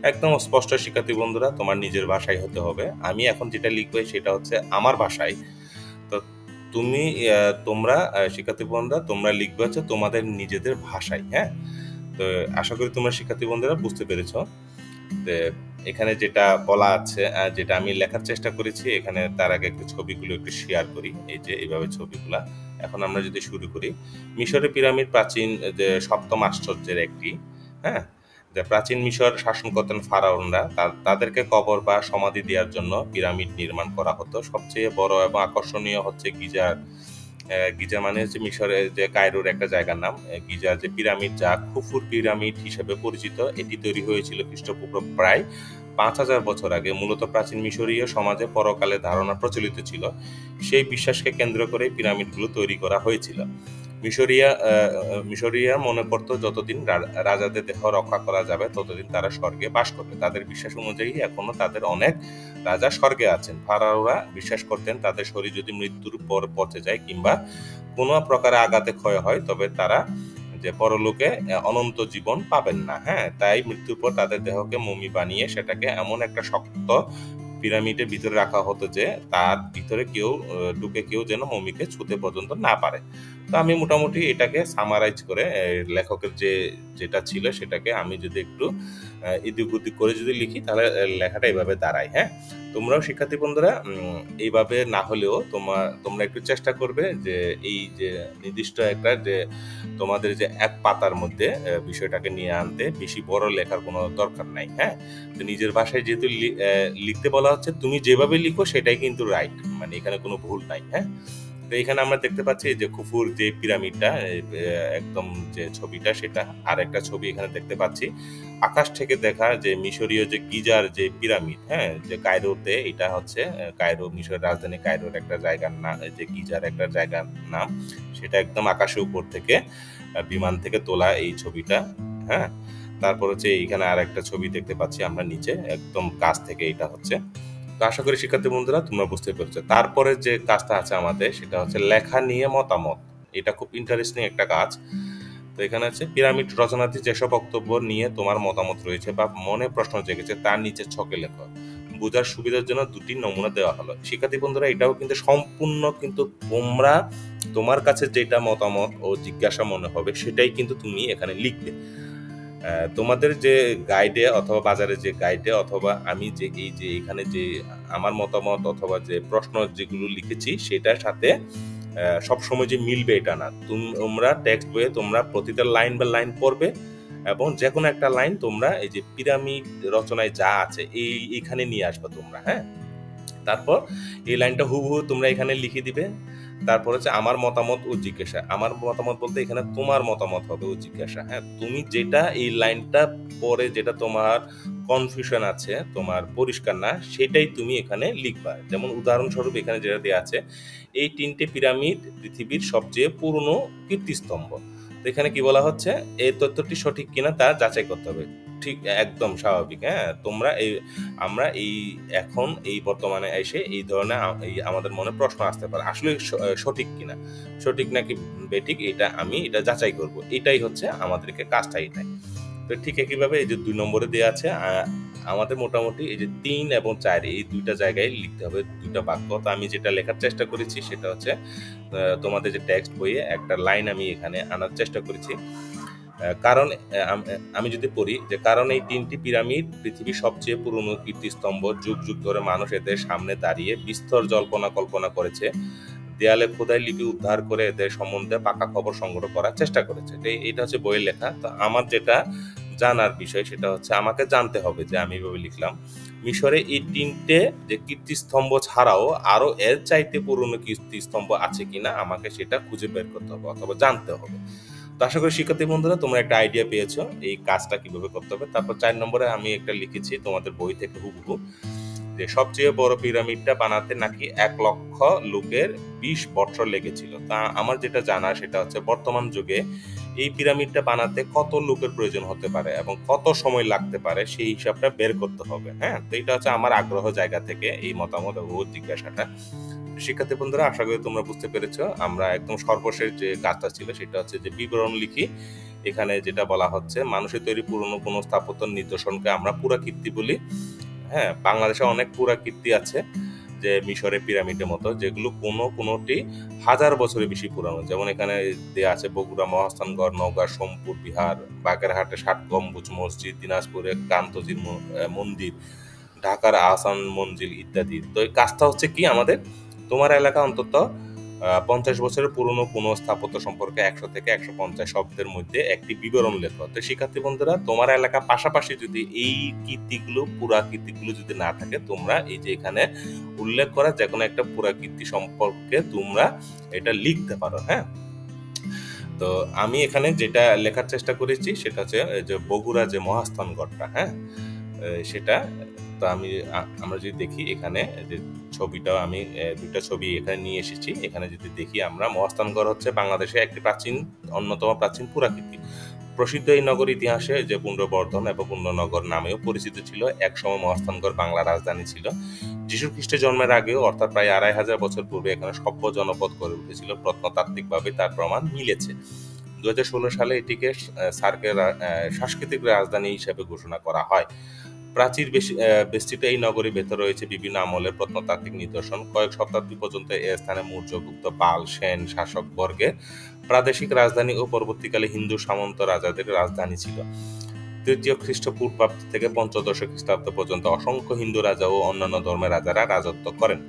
একদম স্পষ্ট শিক্ষার্থী বন্ধুরা, তোমার নিজের ভাষায় হতে হবে। আমি এখন যেটা লিখবো সেটা হচ্ছে আমার ভাষায়। তো তোমরা শিক্ষার্থী বন্ধুরা তোমরা লিখবে হচ্ছে তোমাদের নিজেদের ভাষায়। হ্যাঁ, তো আশা করি তোমরা শিক্ষার্থী বন্ধুরা বুঝতে পেরেছো। এখানে যেটা বলা আছে, যেটা আমি লেখার চেষ্টা করেছি, এখানে তার আগে একটু ছবিগুলো একটু শেয়ার করি। এই যে এইভাবে ছবিগুলা। এখন আমরা যদি শুরু করি, মিশরের পিরামিড প্রাচীন যে সপ্তম আশ্চর্যের একটি। হ্যাঁ, যে প্রাচীন মিশর শাসন করতেন ফারাওনরা, তাদেরকে কবর বা সমাধি দেওয়ার জন্য পিরামিড নির্মাণ করা হতো। সবচেয়ে বড় এবং আকর্ষণীয় হচ্ছে গিজা মানে হচ্ছে মিশরের যে কায়রোর একটা জায়গার নাম। গিজার যে পিরামিড, যা খুফুর পিরামিড হিসেবে পরিচিত, এটি তৈরি হয়েছিল খ্রিস্টপূর্ব প্রায় 5000 বছর আগে। মূলত প্রাচীন মিশরীয় সমাজে পরকালে ধারণা প্রচলিত ছিল, সেই বিশ্বাসকে কেন্দ্র করে পিরামিডগুলো তৈরি করা হয়েছিল। মিশরীয় মনে করতো যতদিন রাজাদের দেহ রক্ষা করা যাবে ততদিন তারা স্বর্গে বাস করবে। তাদের বিশ্বাস অনুযায়ী এখনো তাদের অনেক রাজা স্বর্গে আছেন। ফারাওরা বিশ্বাস করতেন তাদের শরীর যদি মৃত্যুর পর পচে যায় কিংবা কোনো প্রকারে আঘাতে ক্ষয় হয় তবে তারা যে পরলোকে অনন্ত জীবন পাবেন না। হ্যাঁ, তাই মৃত্যুর পর তাদের দেহকে মমি বানিয়ে সেটাকে এমন একটা শক্ত পিরামিডের ভিতরে রাখা হতো যে তার ভিতরে ঢুকে কেউ যেন মমিকে ছুতে পর্যন্ত না পারে। তো আমি মোটামুটি এটাকে সামারাইজ করে লেখকের যেটা ছিল সেটাকে আমি যদি একটু এদিক ওদিক করে যদি লিখি তাহলে লেখাটা এইভাবে দাঁড়ায়। হ্যাঁ, তোমরাও শিক্ষার্থী বন্ধুরা এইভাবে না হলেও তোমরা একটু চেষ্টা করবে যে এই যে নির্দিষ্ট একটা যে তোমাদের যে এক পাতার মধ্যে বিষয়টাকে নিয়ে আনতে। বেশি বড় লেখার কোনো দরকার নাই। হ্যাঁ, তো নিজের ভাষায় যেহেতু লিখতে বলা হচ্ছে, তুমি যেভাবে লিখো সেটাই কিন্তু রাইট, মানে এখানে কোনো ভুল নাই। হ্যাঁ, তো এখানে আমরা দেখতে পাচ্ছি যে খুফুর যে পিরামিডটা একদম যে ছবিটা সেটা, আর একটা ছবি এখানে দেখতে পাচ্ছি আকাশ থেকে দেখা যে মিশরীয় যে গিজার যে পিরামিড। হ্যাঁ, যে কায়রোতে, এটা হচ্ছে কায়রো, মিশরের রাজধানী কায়রোর একটা জায়গার নাম, যে গিজার একটা জায়গার নাম, সেটা একদম আকাশের উপর থেকে বিমান থেকে তোলা এই ছবিটা। হ্যাঁ, তারপর হচ্ছে এইখানে আর একটা ছবি দেখতে পাচ্ছি আমরা নিচে একদম কাছ থেকে, এটা হচ্ছে। তো আশা করি শিক্ষার্থী বন্ধুরা তোমরা বুঝতে পেরেছো। তারপরে যে কাজটা আছে আমাদের সেটা হচ্ছে লেখা নিয়ে মতামত। এটা খুব ইন্টারেস্টিং একটা কাজ। তো এখানে হচ্ছে পিরামিড রচনাতে যেসব বক্তব্য নিয়ে তোমার মতামত রয়েছে বা মনে প্রশ্ন জেগেছে তার নিচে ছকে লেখো। বোঝার সুবিধার জন্য দুটি নমুনা দেওয়া হলো। শিক্ষার্থী বন্ধুরা এটাও কিন্তু সম্পূর্ণ কিন্তু তোমার কাছে যেটা মতামত ও জিজ্ঞাসা মনে হবে সেটাই কিন্তু তুমি এখানে লিখবে। তোমাদের যে গাইডে অথবা বাজারে যে গাইডে অথবা আমি যে এই যে এখানে যে আমার মতামত অথবা যে প্রশ্ন যেগুলো লিখেছি সেটার সাথে সবসময় যে মিলবে এটা না। তোমরা টেক্সট বইয়ে তোমরা প্রতিটা লাইন বা লাইন পড়বে এবং যে কোনো একটা লাইন তোমরা এই যে পিরামিড রচনায় যা আছে এইখানে নিয়ে আসবে তোমরা। হ্যাঁ, তারপর এই লাইনটা হুবহু তোমরা এখানে লিখে দিবে। তারপর হচ্ছে আমার মতামত ও জিজ্ঞাসা। আমার মতামত বলতে এখানে তোমার মতামত হবে ও জিজ্ঞাসা। হ্যাঁ, তুমি যেটা এই লাইনটা পরে যেটা তোমার কনফিউশন আছে, তোমার পরিষ্কার না, সেটাই তুমি এখানে লিখবা। যেমন উদাহরণস্বরূপ এখানে যেটা দেওয়া আছে, এই 3টে পিরামিড পৃথিবীর সবচেয়ে পুরনো কীর্তিস্তম্ভ। তো এখানে কি বলা হচ্ছে, এই তথ্যটি সঠিক কিনা তা যাচাই করতে হবে। ঠিক একদম স্বাভাবিক। হ্যাঁ, আমরা এখন এই বর্তমানে এসে এই ধরনের আমাদের মনে প্রশ্ন আসতে পারে, আসলে সঠিক কিনা, সঠিক নাকি বেঠিক, এটা যাচাই করব। এটাই হচ্ছে আমাদেরকে কাজটা এটাই। তো ঠিক একইভাবে এই যে 2 নম্বরে দেওয়া আছে, আমাদের মোটামুটি এই যে 3 এবং 4 এই দুইটা জায়গায় লিখতে হবে 2টা বাক্য। তো আমি যেটা লেখার চেষ্টা করেছি সেটা হচ্ছে তোমাদের যে টেক্সট বইয়ে একটা লাইন আমি এখানে আনার চেষ্টা করেছি। কারণ আমি যদি পড়ি যে, কারণ এই 3টি পিরামিড পৃথিবীর সবচেয়ে পুরনো কীর্তিস্তম্ভ, যুগ যুগ ধরে মানুষ এদের সামনে দাঁড়িয়ে বিস্তর জল্পনা কল্পনা করেছে, দেয়ালে খোদাই লিপি উদ্ধার করে এদের সম্বন্ধে পাকা খবর সংগ্রহ করার চেষ্টা করেছে। এটা হচ্ছে বইয়ের লেখা। তো আমার যেটা জানার বিষয় সেটা হচ্ছে আমাকে জানতে হবে যে আমি এভাবে লিখলাম, মিশরে এই 3টে যে কীর্তিস্তম্ভ ছাড়াও আরো এর চাইতে পুরনো কীর্তিস্তম্ভ আছে কিনা আমাকে সেটা খুঁজে বের করতে হবে অথবা জানতে হবে। তো আশা করি শিক্ষার্থী বন্ধুরা তোমরা একটা আইডিয়া পেয়েছো এই কাজটা কিভাবে করতে হবে। তারপর 4 নম্বরে আমি একটা লিখেছি তোমাদের বই থেকে হুবহু, যে সবচেয়ে বড় পিরামিডটা বানাতে নাকি 1 লক্ষ লোকের 20 বছর লেগেছিল। তা আমার যেটা জানা সেটা হচ্ছে বর্তমান যুগে এই পিরামিডটা বানাতে কত লোকের প্রয়োজন হতে পারে এবং কত সময় লাগতে পারে সেই হিসাবটা বের করতে হবে। হ্যাঁ, তো এটা হচ্ছে আমার আগ্রহ জায়গা থেকে এই মতামত ও জিজ্ঞাসাটা। শিক্ষার্থী বন্ধুরা আশা করি তোমরা বুঝতে পেরেছো। আমরা একদম সর্বশেষ যে কাজটা ছিল সেটা হচ্ছে যে বিবরণ লিখি। এখানে যেটা বলা হচ্ছে, মানুষের তৈরি পুরনো কোনো স্থাপত্যের নিদর্শনকে আমরা পুরাকীর্তি বলি। হ্যাঁ, বাংলাদেশে অনেক পুরাকীর্তি আছে যে মিশরের পিরামিডের মতো, যেগুলো কোনোটি 1000 বছরের বেশি পুরানো। যেমন এখানে দেয়া আছে বগুড়া মহাস্থানগড়, নওগাঁ সোমপুর বিহার, বাগেরহাটে 60 গম্বুজ মসজিদ, দিনাজপুরে কান্তজির মন্দির, ঢাকার আহসান মঞ্জিল ইত্যাদি। তো এই কাজটা হচ্ছে কি, আমাদের তোমার এলাকা অন্তত 50 বছরের পুরনো কোনো স্থাপত্য সম্পর্কে 100 থেকে 150 শব্দের মধ্যে একটি বিবরণ লেখো। তো শিক্ষার্থী বন্ধুরা তোমার এলাকা পাশাপাশি যদি এই পুরাকীর্তিগুলো যদি না থাকে, তোমরা এই যে এখানে উল্লেখ করা যে কোনো একটা পুরাকীর্তি সম্পর্কে তোমরা এটা লিখতে পারো। হ্যাঁ, তো আমি এখানে যেটা লেখার চেষ্টা করেছি সেটা হচ্ছে যে বগুড়া যে মহাস্থানগড়টা, হ্যাঁ সেটা। তো আমরা যদি দেখি এখানে যে ছবিটাও আমি দুইটা ছবি এখানে নিয়ে এসেছি। এখানে যদি দেখি আমরা, মহাস্থানগড় হচ্ছে বাংলাদেশের একটি অন্যতম প্রাচীন পুরাকীর্তি। প্রসিদ্ধ এই নগর ইতিহাসে যে পুণ্ড্রবর্ধন এবং পুণ্ড্রনগর নামেও পরিচিত ছিল। একসময় মহাস্থানগড় বাংলার রাজধানী ছিল। যীশু খ্রিস্টের জন্মের আগেও, অর্থাৎ প্রায় 2500 বছর পূর্বে এখানে সভ্য জনপদ গড়ে উঠেছিল। প্রত্নতাত্ত্বিকভাবে তার প্রমাণ মিলেছে। 2016 সালে এটিকে সার্কের সাংস্কৃতিক রাজধানী হিসেবে ঘোষণা করা হয়। প্রাচীর বেষ্টিত এই নগরীর ভেতর রয়েছে বিভিন্ন আমলের প্রত্নতাত্ত্বিক নিদর্শন। কয়েক শতাব্দী পর্যন্ত এ স্থানে মৌর্য, গুপ্ত, পাল, সেন শাসক বর্গের প্রাদেশিক রাজধানী ও পরবর্তীকালে হিন্দু সামন্ত রাজাদের রাজধানী ছিল। তৃতীয় খ্রিস্টপূর্বাব্দ থেকে পঞ্চদশ খ্রিস্টাব্দ পর্যন্ত অসংখ্য হিন্দু রাজা ও অন্যান্য ধর্মের রাজারা রাজত্ব করেন।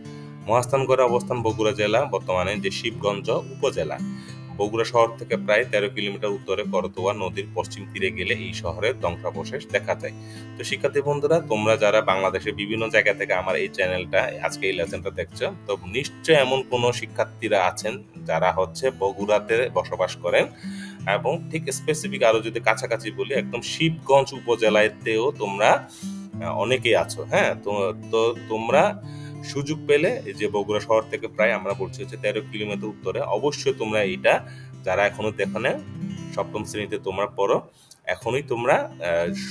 মহাস্থানগড়ের অবস্থান বগুড়া জেলা, বর্তমানে যে শিবগঞ্জ উপজেলা। বগুড়া শহর থেকে প্রায় 13 কিলোমিটার উত্তরে করতোয়া নদীর পশ্চিম তীরে গেলে এই শহরের ধ্বংসাবশেষ দেখা যায়। তো শিক্ষার্থী বন্ধুরা, তোমরা যারা বাংলাদেশের বিভিন্ন জায়গা থেকে আমার এই চ্যানেলটা, আজকে এই লেসনটা দেখছো, তো নিশ্চয় এমন কোনো শিক্ষার্থীরা আছেন যারা হচ্ছে বগুড়াতে বসবাস করেন, এবং ঠিক স্পেসিফিক আরো যদি কাছাকাছি বলি, একদম শিবগঞ্জ উপজেলাতেও তোমরা অনেকেই আছো। হ্যাঁ, তো তোমরা সুযোগ পেলে, যে বগুড়া শহর থেকে প্রায় আমরা বলছি হচ্ছে 13 কিলোমিটার উত্তরে, অবশ্যই তোমরা এটা, যারা এখনো দেখো না, সপ্তম শ্রেণীতে তোমরা পড়ো, এখনই তোমরা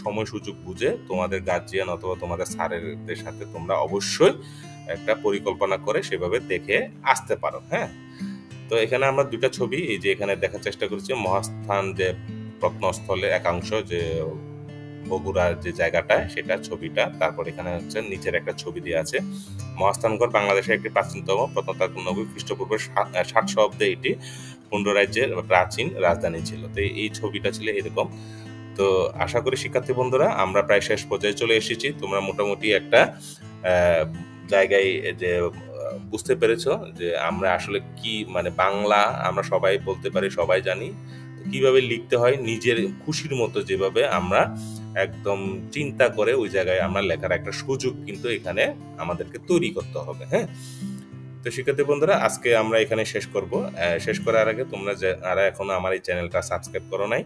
সময় সুযোগ বুঝে তোমাদের গার্জিয়ান অথবা তোমাদের স্যারেদের সাথে তোমরা অবশ্যই একটা পরিকল্পনা করে সেভাবে দেখে আসতে পারো। হ্যাঁ, তো এখানে আমরা দুটা ছবি এই যে এখানে দেখার চেষ্টা করেছি। মহাস্থান যে প্রত্নস্থলের একাংশ, যে বগুড়ার যে জায়গাটা, সেটা ছবিটা। তারপর এখানে হচ্ছে নিচের একটা ছবি দিয়ে আছে। মহাস্থানগড় বাংলাদেশের একটি প্রাচীনতম প্রত্নতাত্ত্বিক নগরী। খ্রিস্টপূর্ব 700 অব্দে এটি পুণ্ড্র রাজ্যের প্রাচীন রাজধানী ছিল। তো এই ছবিটা ছিল এরকম। তো আশা করি শিক্ষার্থী বন্ধুরা, আমরা প্রায় শেষ পর্যায়ে চলে এসেছি। তোমরা মোটামুটি একটা জায়গায় যে বুঝতে পেরেছো যে আমরা আসলে কি, মানে বাংলা আমরা সবাই বলতে পারি, সবাই জানি, কিভাবে লিখতে হয় নিজের খুশির মতো, যেভাবে আমরা একদম চিন্তা করে ওই জায়গায় আমরা লেখার একটা সুযোগ কিন্তু এখানে আমাদেরকে তৈরি করতে হবে। হ্যাঁ, তো শিক্ষার্থী বন্ধুরা, আজকে আমরা এখানে শেষ করব। শেষ করার আগে তোমরা যারা এখনো আমার এই চ্যানেলটা সাবস্ক্রাইব করো নাই,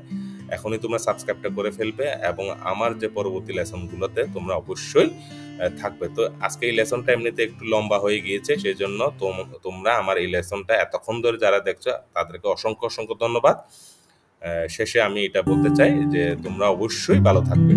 এখনই তোমরা সাবস্ক্রাইবটা করে ফেলবে, এবং আমার যে পরবর্তী লেসনগুলোতে তোমরা অবশ্যই থাকবে। তো আজকে এই লেসনটা এমনিতে একটু লম্বা হয়ে গিয়েছে, সেই জন্য তোমরা আমার এই লেসনটা এতক্ষণ ধরে যারা দেখছো তাদেরকে অসংখ্য অসংখ্য ধন্যবাদ। শেষে আমি এটা বলতে চাই যে তোমরা অবশ্যই ভালো থাকবে।